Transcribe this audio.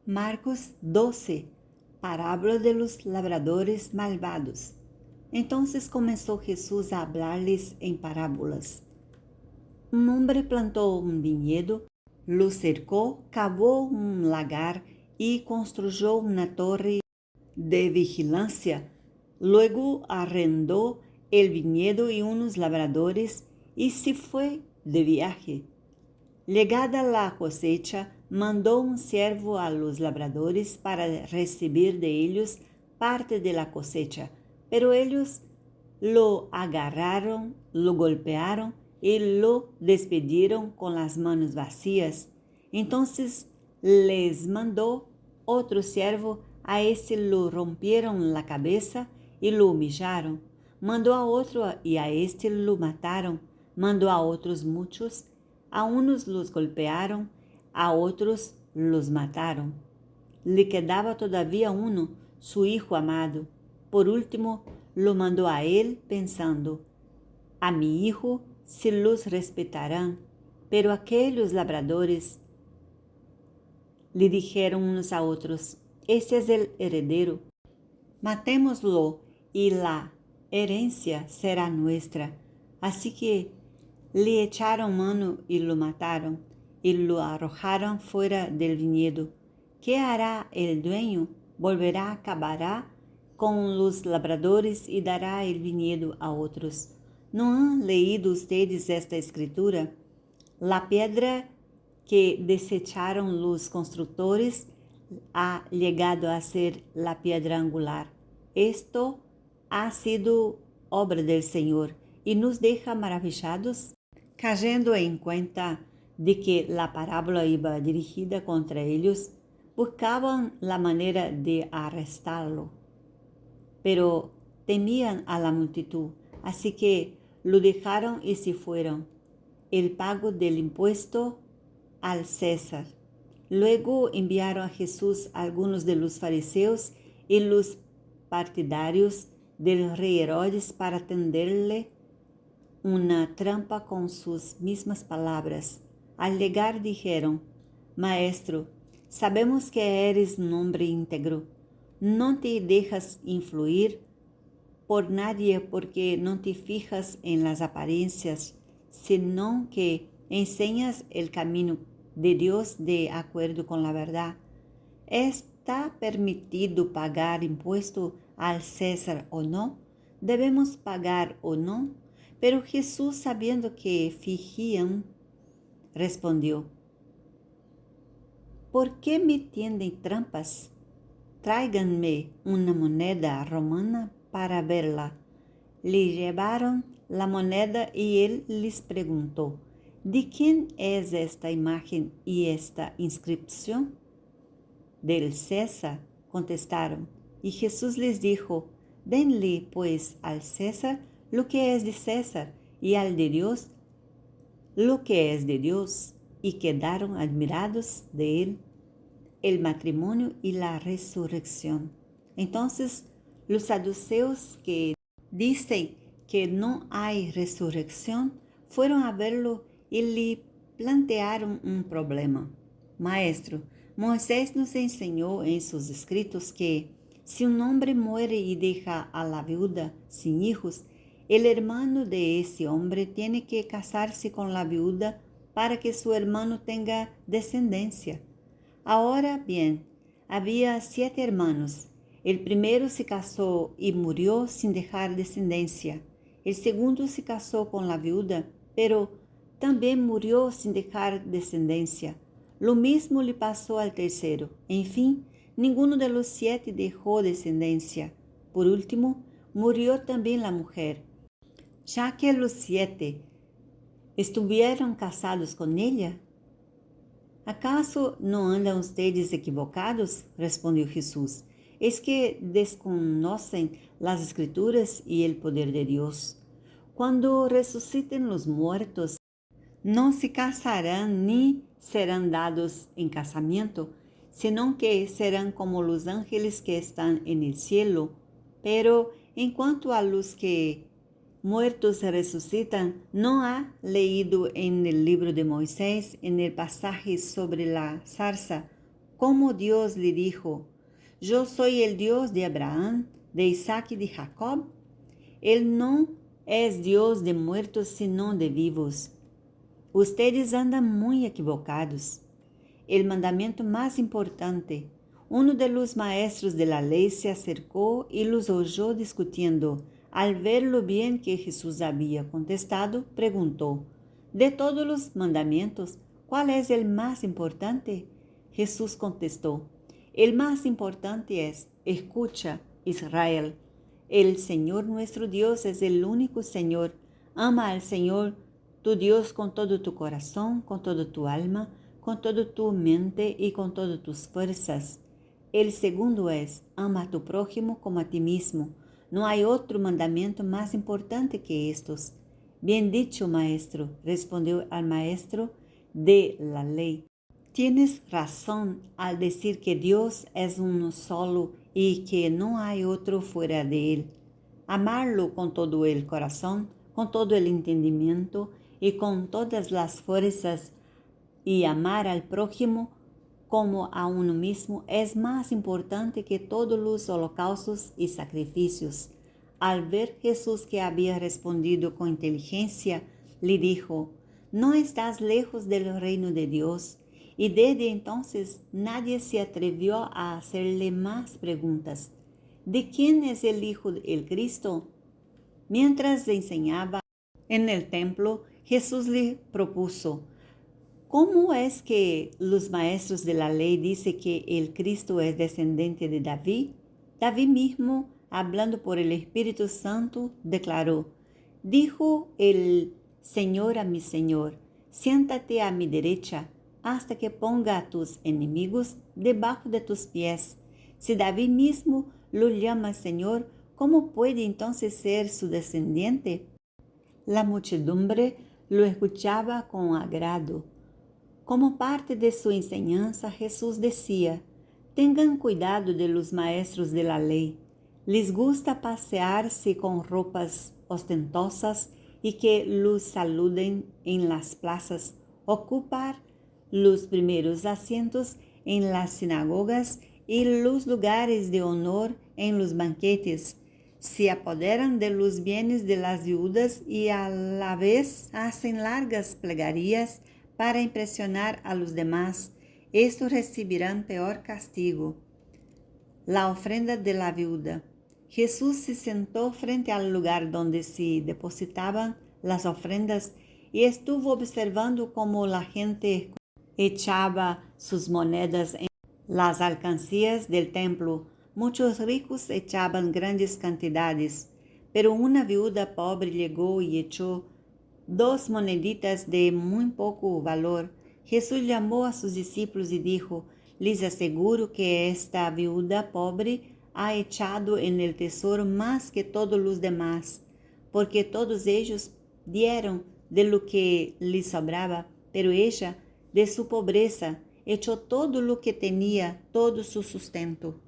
Marcos 12, parábola de los labradores malvados. Entonces comenzó Jesús a hablarles en parábolas. Un hombre plantó un viñedo, lo cercó, cavó un lagar y construyó una torre de vigilancia. Luego arrendó el viñedo y unos labradores y se fue de viaje. Llegada la cosecha, mandó un siervo a los labradores para recibir de ellos parte de la cosecha, pero ellos lo agarraron, lo golpearon y lo despidieron con las manos vacías. Entonces les mandó otro siervo, a ese lo rompieron la cabeza y lo humillaron. Mandó a otro y a este lo mataron. Mandó a otros muchos. A unos los golpearon, a otros los mataron. Le quedaba todavía uno, su hijo amado. Por último, lo mandó a él pensando, a mi hijo se los respetarán. Pero aquellos labradores le dijeron unos a otros, este es el heredero, matémoslo y la herencia será nuestra. Así que le echaron mano y lo mataron, y lo arrojaron fuera del viñedo. ¿Qué hará el dueño? Volverá, acabará con los labradores y dará el viñedo a otros. ¿No han leído ustedes esta escritura? La piedra que desecharon los constructores ha llegado a ser la piedra angular. Esto ha sido obra del Señor y nos deja maravillados, cayendo en cuenta de que la parábola iba dirigida contra ellos. Buscaban la manera de arrestarlo, pero temían a la multitud, así que lo dejaron y se fueron. El pago del impuesto al César. Luego enviaron a Jesús algunos de los fariseos y los partidarios del rey Herodes para tenderle una trampa con sus mismas palabras. Al llegar dijeron, Maestro, sabemos que eres un hombre íntegro. No te dejas influir por nadie porque no te fijas en las apariencias, sino que enseñas el camino de Dios de acuerdo con la verdad. ¿Está permitido pagar impuesto al César o no? ¿Debemos pagar o no? Pero Jesús, sabiendo que fingían, respondió, ¿por qué me tienden trampas? Tráiganme una moneda romana para verla. Le llevaron la moneda y él les preguntó, ¿de quién es esta imagen y esta inscripción? Del César, contestaron. Y Jesús les dijo, denle pues al César lo que es de César y al de Dios lo que es de Dios. Y quedaron admirados de él, el matrimonio y la resurrección. Entonces, los saduceos que dicen que no hay resurrección fueron a verlo y le plantearon un problema. Maestro, Moisés nos enseñó en sus escritos que si un hombre muere y deja a la viuda sin hijos, el hermano de ese hombre tiene que casarse con la viuda para que su hermano tenga descendencia. Ahora bien, había 7 hermanos. El primero se casó y murió sin dejar descendencia. El segundo se casó con la viuda, pero también murió sin dejar descendencia. Lo mismo le pasó al tercero. En fin, ninguno de los 7 dejó descendencia. Por último, murió también la mujer. Ya que los 7 estuvieron casados con ella, ¿acaso no andan ustedes equivocados? Respondió Jesús. Es que desconocen las Escrituras y el poder de Dios. Cuando resuciten los muertos, no se casarán ni serán dados en casamiento, sino que serán como los ángeles que están en el cielo. Pero en cuanto a los que muertos resucitan, ¿no ha leído en el libro de Moisés, en el pasaje sobre la zarza, cómo Dios le dijo: yo soy el Dios de Abraham, de Isaac y de Jacob. Él no es Dios de muertos, sino de vivos. Ustedes andan muy equivocados. El mandamiento más importante. Uno de los maestros de la ley se acercó y los oyó discutiendo. Al ver lo bien que Jesús había contestado, preguntó: de todos los mandamientos, ¿cuál es el más importante? Jesús contestó: el más importante es: escucha, Israel, el Señor nuestro Dios es el único Señor. Ama al Señor tu Dios con todo tu corazón, con toda tu alma, con toda tu mente y con todas tus fuerzas. El segundo es: ama a tu prójimo como a ti mismo. No hay otro mandamiento más importante que estos. Bien dicho, maestro, respondió al maestro de la ley. Tienes razón al decir que Dios es uno solo y que no hay otro fuera de él. Amarlo con todo el corazón, con todo el entendimiento y con todas las fuerzas, y amar al prójimo como a uno mismo es más importante que todos los holocaustos y sacrificios. Al ver Jesús que había respondido con inteligencia, le dijo: no estás lejos del reino de Dios. Y desde entonces nadie se atrevió a hacerle más preguntas. ¿De quién es el Hijo del Cristo? Mientras enseñaba en el templo, Jesús le propuso: ¿cómo es que los maestros de la ley dicen que el Cristo es descendiente de David? David mismo, hablando por el Espíritu Santo, declaró: dijo el Señor a mi Señor: siéntate a mi derecha hasta que ponga a tus enemigos debajo de tus pies. Si David mismo lo llama Señor, ¿cómo puede entonces ser su descendiente? La muchedumbre lo escuchaba con agrado. Como parte de su enseñanza, Jesús decía: tengan cuidado de los maestros de la ley. Les gusta pasearse con ropas ostentosas y que los saluden en las plazas, ocupar los primeros asientos en las sinagogas y los lugares de honor en los banquetes. Se apoderan de los bienes de las viudas y a la vez hacen largas plegarias para impresionar a los demás. Estos recibirán peor castigo. La ofrenda de la viuda. Jesús se sentó frente al lugar donde se depositaban las ofrendas y estuvo observando cómo la gente echaba sus monedas en las alcancías del templo. Muchos ricos echaban grandes cantidades, pero una viuda pobre llegó y echó 2 moneditas de muy poco valor. Jesús llamó a sus discípulos y dijo: les aseguro que esta viuda pobre ha echado en el tesoro más que todos los demás, porque todos ellos dieron de lo que les sobraba, pero ella, de su pobreza, echó todo lo que tenía, todo su sustento.